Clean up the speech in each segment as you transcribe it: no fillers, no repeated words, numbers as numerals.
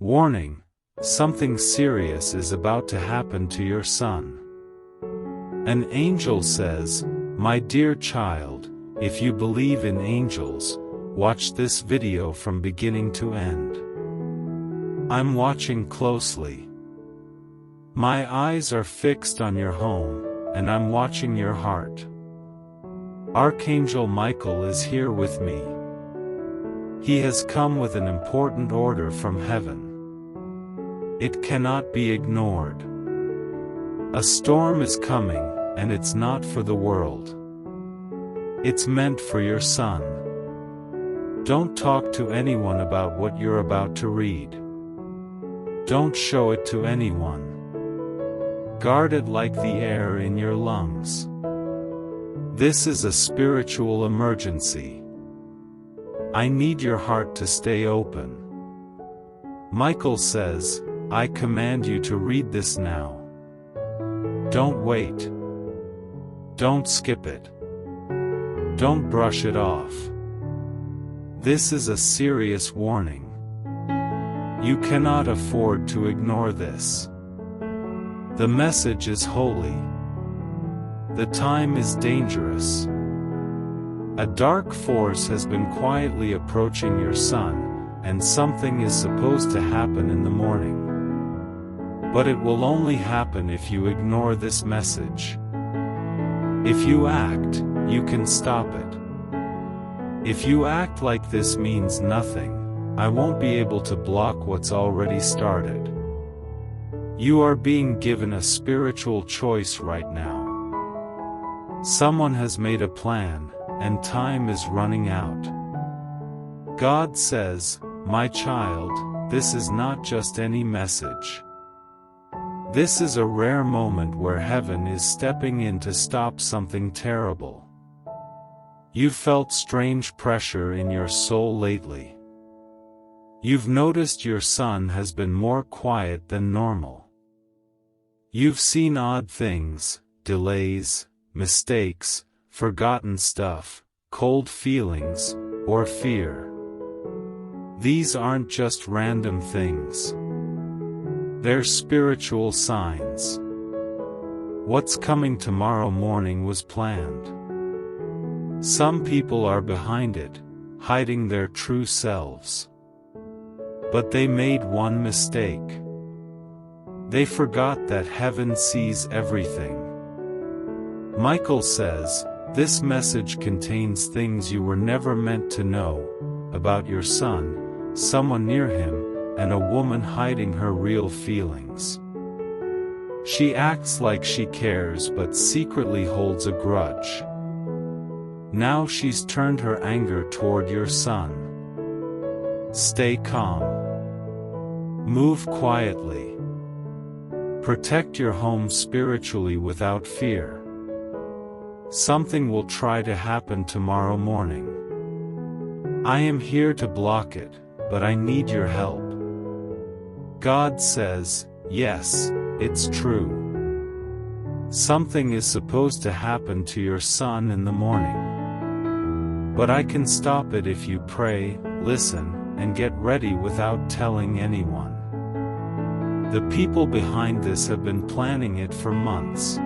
Warning: something serious is about to happen to your son. An angel says, "My dear child, if you believe in angels, watch this video from beginning to end." I'm watching closely. My eyes are fixed on your home, and I'm watching your heart. Archangel Michael is here with me. He has come with an important order from heaven. It cannot be ignored. A storm is coming, and it's not for the world. It's meant for your son. Don't talk to anyone about what you're about to read. Don't show it to anyone. Guard it like the air in your lungs. This is a spiritual emergency. I need your heart to stay open. Michael says, I command you to read this now. Don't wait. Don't skip it. Don't brush it off. This is a serious warning. You cannot afford to ignore this. The message is holy. The time is dangerous. A dark force has been quietly approaching your son, and something is supposed to happen in the morning. But it will only happen if you ignore this message. If you act, you can stop it. If you act like this means nothing, I won't be able to block what's already started. You are being given a spiritual choice right now. Someone has made a plan, and time is running out. God says, my child, this is not just any message. This is a rare moment where heaven is stepping in to stop something terrible. You've felt strange pressure in your soul lately. You've noticed your son has been more quiet than normal. You've seen odd things, delays, mistakes, forgotten stuff, cold feelings, or fear. These aren't just random things. They're spiritual signs. What's coming tomorrow morning was planned. Some people are behind it, hiding their true selves. But they made one mistake. They forgot that heaven sees everything. Michael says, this message contains things you were never meant to know, about your son, someone near him, and a woman hiding her real feelings. She acts like she cares but secretly holds a grudge. Now she's turned her anger toward your son. Stay calm. Move quietly. Protect your home spiritually without fear. Something will try to happen tomorrow morning. I am here to block it, but I need your help. God says, yes, it's true. Something is supposed to happen to your son in the morning. But I can stop it if you pray, listen, and get ready without telling anyone. The people behind this have been planning it for months.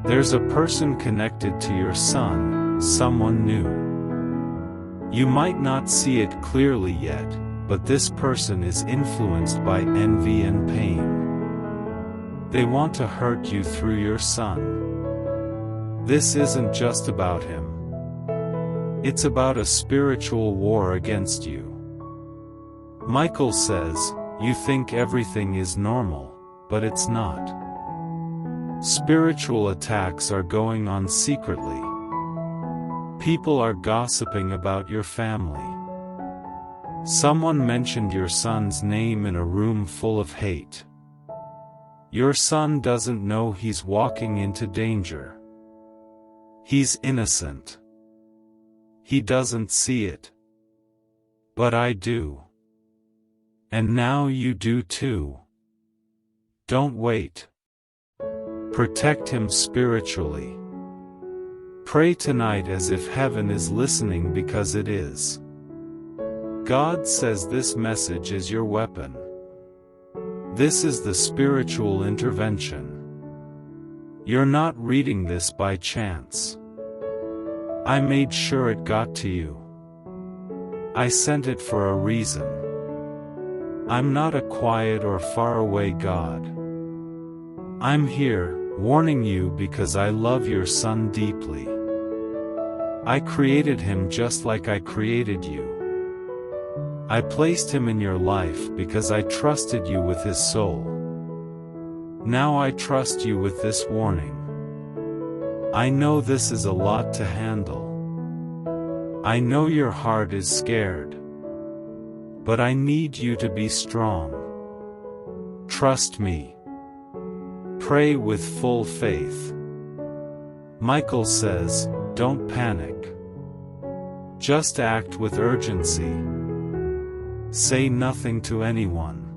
There's a person connected to your son, someone new. You might not see it clearly yet, but this person is influenced by envy and pain. They want to hurt you through your son. This isn't just about him. It's about a spiritual war against you. Michael says, you think everything is normal, but it's not. Spiritual attacks are going on secretly. People are gossiping about your family. Someone mentioned your son's name in a room full of hate. Your son doesn't know he's walking into danger. He's innocent. He doesn't see it. But I do. And now you do too. Don't wait. Protect him spiritually. Pray tonight as if heaven is listening, because it is. God says this message is your weapon. This is the spiritual intervention. You're not reading this by chance. I made sure it got to you. I sent it for a reason. I'm not a quiet or faraway God. I'm here, warning you because I love your son deeply. I created him just like I created you. I placed him in your life because I trusted you with his soul. Now I trust you with this warning. I know this is a lot to handle. I know your heart is scared. But I need you to be strong. Trust me. Pray with full faith. Michael says, don't panic. Just act with urgency. Say nothing to anyone.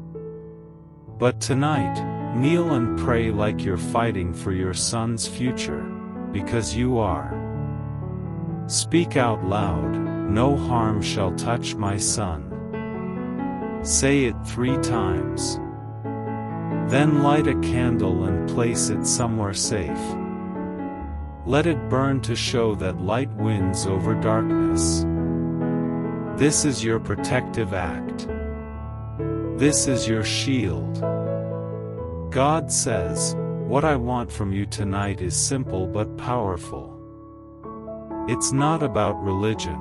But tonight, kneel and pray like you're fighting for your son's future, because you are. Speak out loud, no harm shall touch my son. Say it 3 times. Then light a candle and place it somewhere safe. Let it burn to show that light wins over darkness. This is your protective act. This is your shield. God says, what I want from you tonight is simple but powerful. It's not about religion.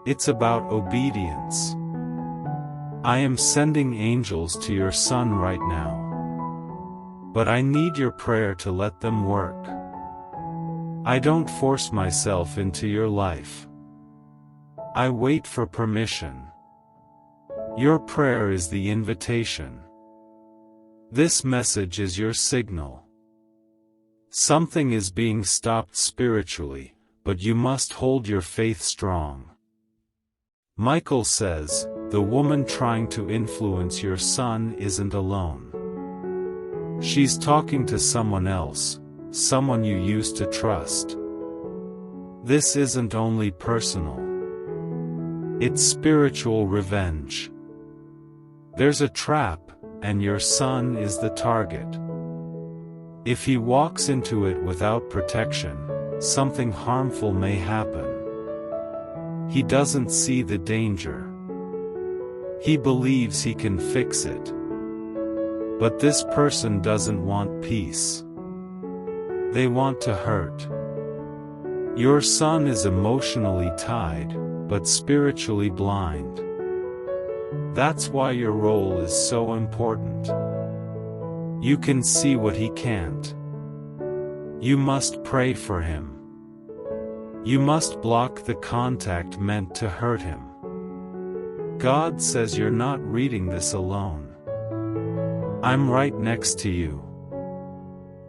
It's about obedience. I am sending angels to your son right now. But I need your prayer to let them work. I don't force myself into your life. I wait for permission. Your prayer is the invitation. This message is your signal. Something is being stopped spiritually, but you must hold your faith strong. Michael says, the woman trying to influence your son isn't alone. She's talking to someone else, someone you used to trust. This isn't only personal. It's spiritual revenge. There's a trap, and your son is the target. If he walks into it without protection, something harmful may happen. He doesn't see the danger. He believes he can fix it. But this person doesn't want peace. They want to hurt. Your son is emotionally tied, but spiritually blind. That's why your role is so important. You can see what he can't. You must pray for him. You must block the contact meant to hurt him. God says you're not reading this alone. I'm right next to you.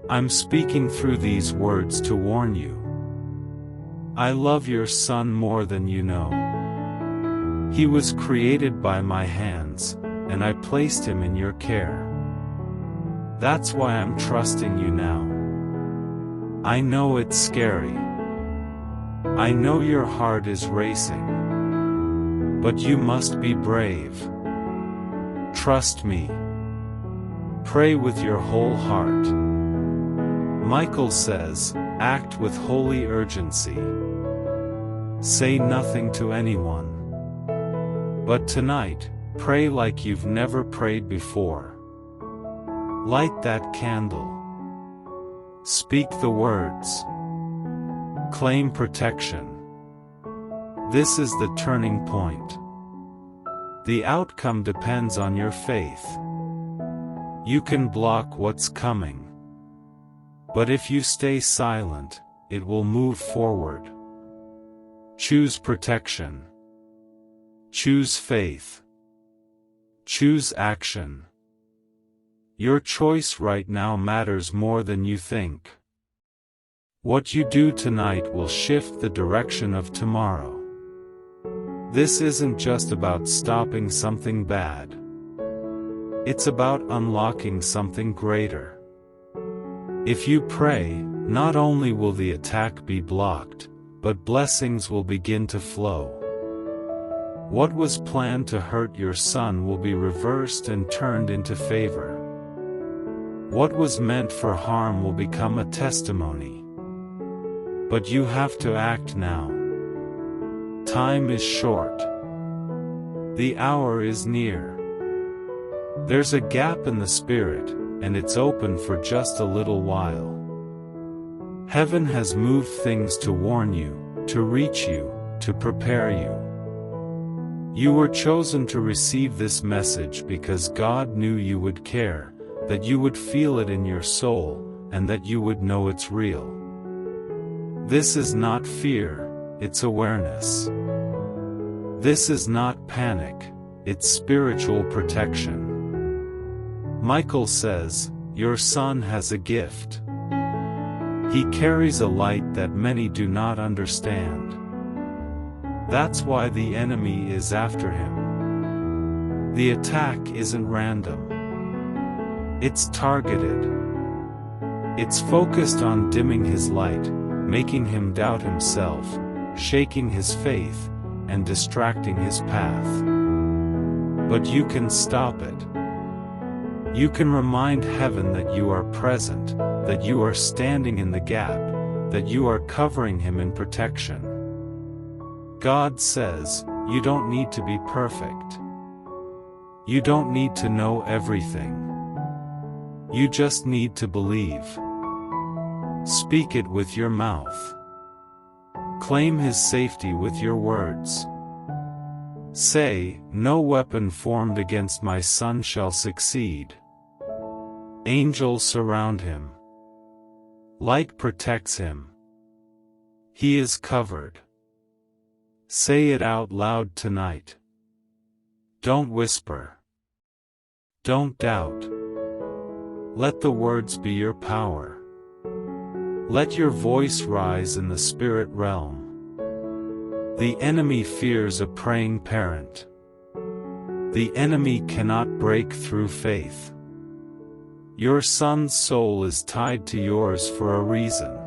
I'm speaking through these words to warn you. I love your son more than you know. He was created by my hands, and I placed him in your care. That's why I'm trusting you now. I know it's scary. I know your heart is racing. But you must be brave. Trust me. Pray with your whole heart. Michael says, act with holy urgency. Say nothing to anyone. But tonight, pray like you've never prayed before. Light that candle. Speak the words. Claim protection. This is the turning point. The outcome depends on your faith. You can block what's coming. But if you stay silent, it will move forward. Choose protection. Choose faith. Choose action. Your choice right now matters more than you think. What you do tonight will shift the direction of tomorrow. This isn't just about stopping something bad. It's about unlocking something greater. If you pray, not only will the attack be blocked, but blessings will begin to flow. What was planned to hurt your son will be reversed and turned into favor. What was meant for harm will become a testimony. But you have to act now. Time is short. The hour is near. There's a gap in the spirit, and it's open for just a little while. Heaven has moved things to warn you, to reach you, to prepare you. You were chosen to receive this message because God knew you would care, that you would feel it in your soul, and that you would know it's real. This is not fear, it's awareness. This is not panic, it's spiritual protection. Michael says, your son has a gift. He carries a light that many do not understand. That's why the enemy is after him. The attack isn't random. It's targeted. It's focused on dimming his light, making him doubt himself, shaking his faith, and distracting his path. But you can stop it. You can remind heaven that you are present, that you are standing in the gap, that you are covering him in protection. God says, you don't need to be perfect. You don't need to know everything. You just need to believe. Speak it with your mouth. Claim his safety with your words. Say, no weapon formed against my son shall succeed. Angels surround him. Light protects him. He is covered. Say it out loud tonight. Don't whisper. Don't doubt. Let the words be your power. Let your voice rise in the spirit realm. The enemy fears a praying parent. The enemy cannot break through faith. Your son's soul is tied to yours for a reason.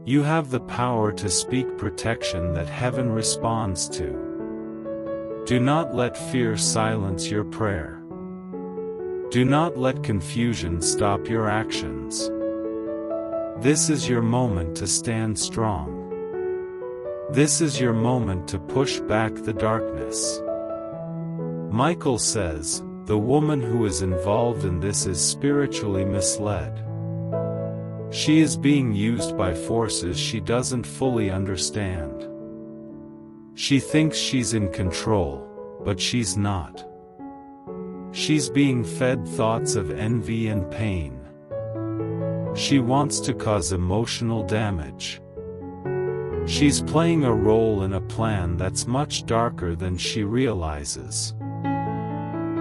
You have the power to speak protection that heaven responds to. Do not let fear silence your prayer. Do not let confusion stop your actions. This is your moment to stand strong. This is your moment to push back the darkness. Michael says, the woman who is involved in this is spiritually misled. She is being used by forces she doesn't fully understand. She thinks she's in control, but she's not. She's being fed thoughts of envy and pain. She wants to cause emotional damage. She's playing a role in a plan that's much darker than she realizes.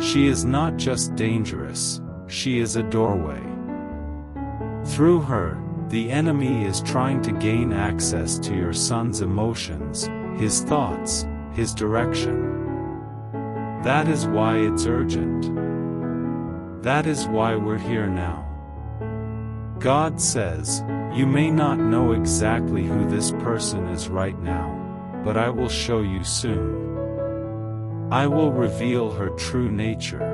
She is not just dangerous, she is a doorway. Through her, the enemy is trying to gain access to your son's emotions, his thoughts, his direction. That is why it's urgent. That is why we're here now. God says, you may not know exactly who this person is right now, but I will show you soon. I will reveal her true nature.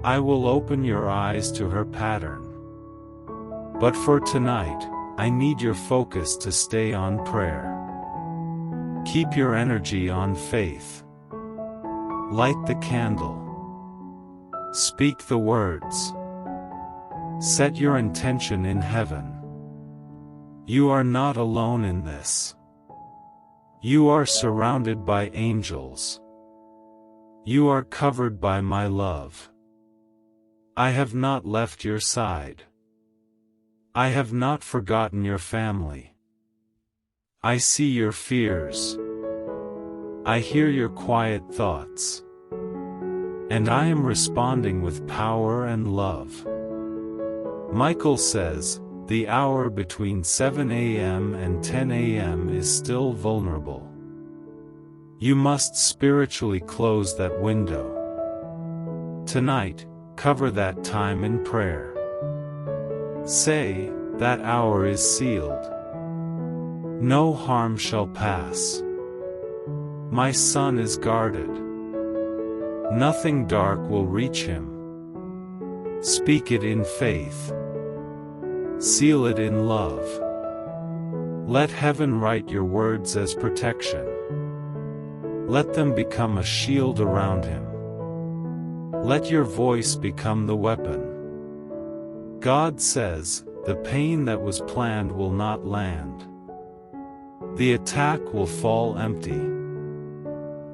I will open your eyes to her pattern. But for tonight, I need your focus to stay on prayer. Keep your energy on faith. Light the candle. Speak the words. Set your intention in heaven. You are not alone in this. You are surrounded by angels. You are covered by my love. I have not left your side. I have not forgotten your family. I see your fears. I hear your quiet thoughts. And I am responding with power and love. Michael says, the hour between 7 a.m. and 10 a.m. is still vulnerable. You must spiritually close that window. Tonight, cover that time in prayer. Say, that hour is sealed. No harm shall pass. My son is guarded. Nothing dark will reach him. Speak it in faith. Seal it in love. Let heaven write your words as protection. Let them become a shield around him. Let your voice become the weapon. God says, the pain that was planned will not land. The attack will fall empty.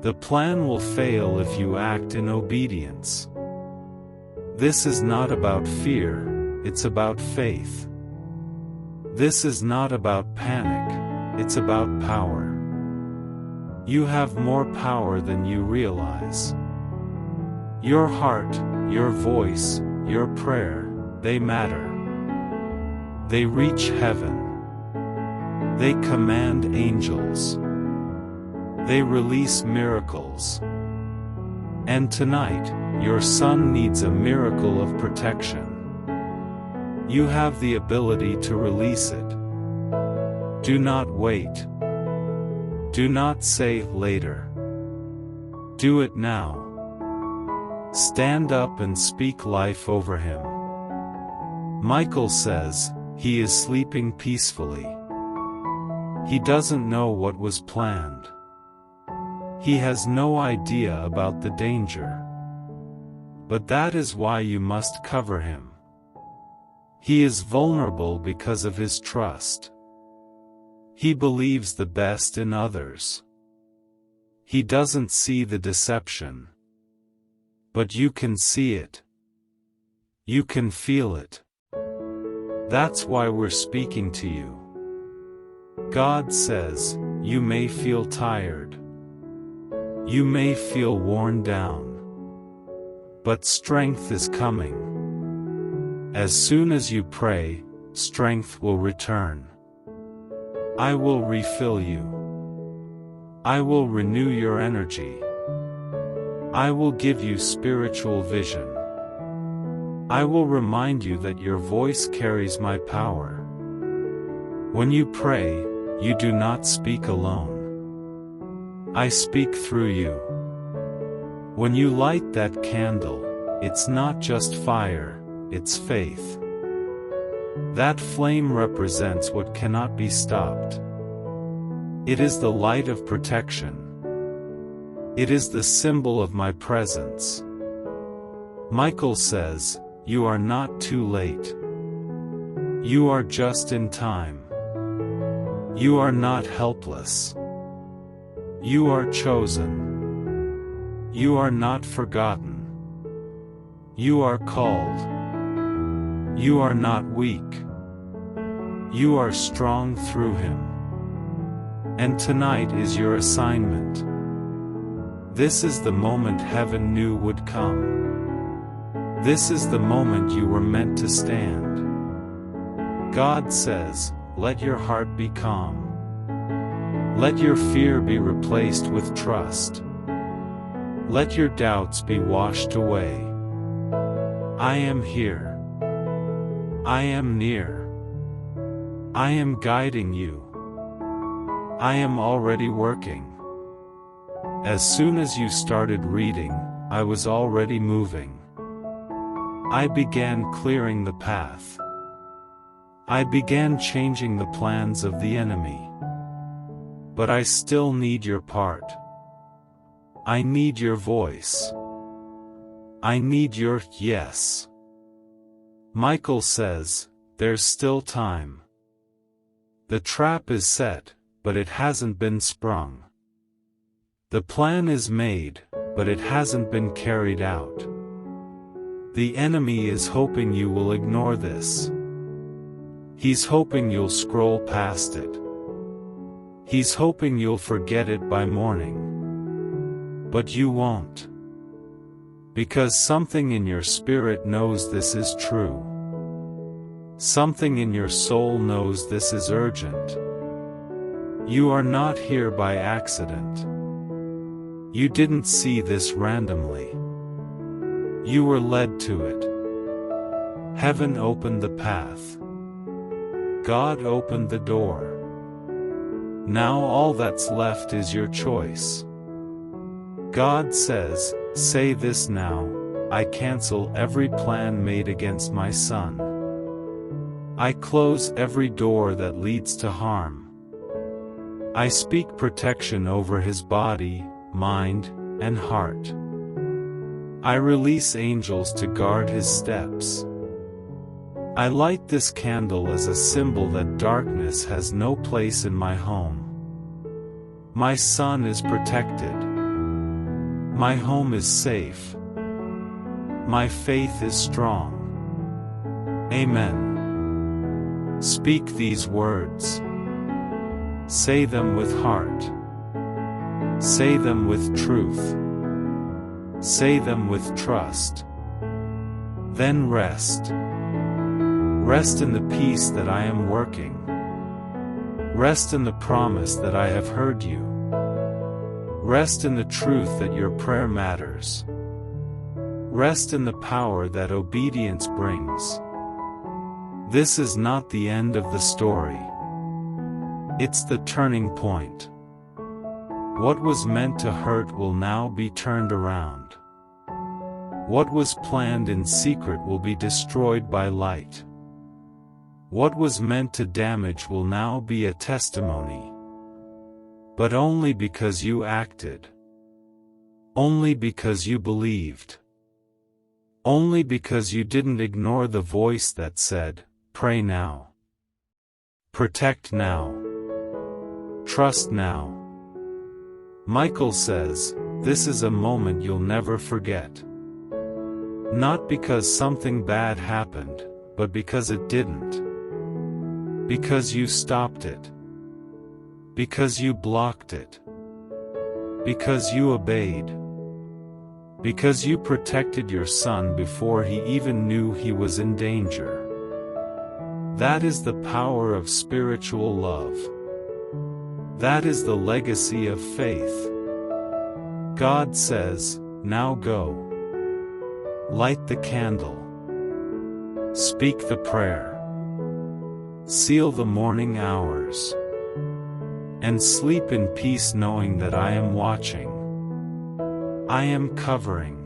The plan will fail if you act in obedience. This is not about fear, it's about faith. This is not about panic, it's about power. You have more power than you realize. Your heart, your voice, your prayer, they matter. They reach heaven. They command angels. They release miracles. And tonight, your son needs a miracle of protection. You have the ability to release it. Do not wait. Do not say later. Do it now. Stand up and speak life over him. Michael says, he is sleeping peacefully. He doesn't know what was planned. He has no idea about the danger. But that is why you must cover him. He is vulnerable because of his trust. He believes the best in others. He doesn't see the deception. But you can see it. You can feel it. That's why we're speaking to you. God says, you may feel tired. You may feel worn down. But strength is coming. As soon as you pray, strength will return. I will refill you. I will renew your energy. I will give you spiritual vision. I will remind you that your voice carries my power. When you pray, you do not speak alone. I speak through you. When you light that candle, it's not just fire, it's faith. That flame represents what cannot be stopped. It is the light of protection. It is the symbol of my presence. Michael says, you are not too late. You are just in time. You are not helpless. You are chosen. You are not forgotten. You are called. You are not weak. You are strong through him. And tonight is your assignment. This is the moment heaven knew would come. This is the moment you were meant to stand. God says, let your heart be calm. Let your fear be replaced with trust. Let your doubts be washed away. I am here. I am near. I am guiding you. I am already working. As soon as you started reading, I was already moving. I began clearing the path. I began changing the plans of the enemy. But I still need your part. I need your voice. I need your yes. Michael says, there's still time. The trap is set, but it hasn't been sprung. The plan is made, but it hasn't been carried out. The enemy is hoping you will ignore this. He's hoping you'll scroll past it. He's hoping you'll forget it by morning. But you won't. Because something in your spirit knows this is true. Something in your soul knows this is urgent. You are not here by accident. You didn't see this randomly. You were led to it. Heaven opened the path. God opened the door. Now all that's left is your choice. God says, say this now, I cancel every plan made against my son. I close every door that leads to harm. I speak protection over his body, mind, and heart. I release angels to guard his steps. I light this candle as a symbol that darkness has no place in my home. My son is protected. My home is safe. My faith is strong. Amen. Speak these words. Say them with heart. Say them with truth. Say them with trust. Then rest. Rest in the peace that I am working. Rest in the promise that I have heard you. Rest in the truth that your prayer matters. Rest in the power that obedience brings. This is not the end of the story. It's the turning point. What was meant to hurt will now be turned around. What was planned in secret will be destroyed by light. What was meant to damage will now be a testimony. But only because you acted. Only because you believed. Only because you didn't ignore the voice that said, pray now. Protect now. Trust now. Michael says, this is a moment you'll never forget. Not because something bad happened, but because it didn't. Because you stopped it. Because you blocked it. Because you obeyed. Because you protected your son before he even knew he was in danger. That is the power of spiritual love. That is the legacy of faith. God says, now go. Light the candle. Speak the prayer. Seal the morning hours. And sleep in peace knowing that I am watching. I am covering.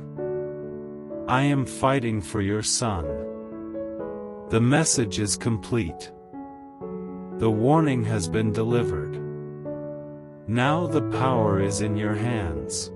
I am fighting for your son. The message is complete. The warning has been delivered. Now the power is in your hands.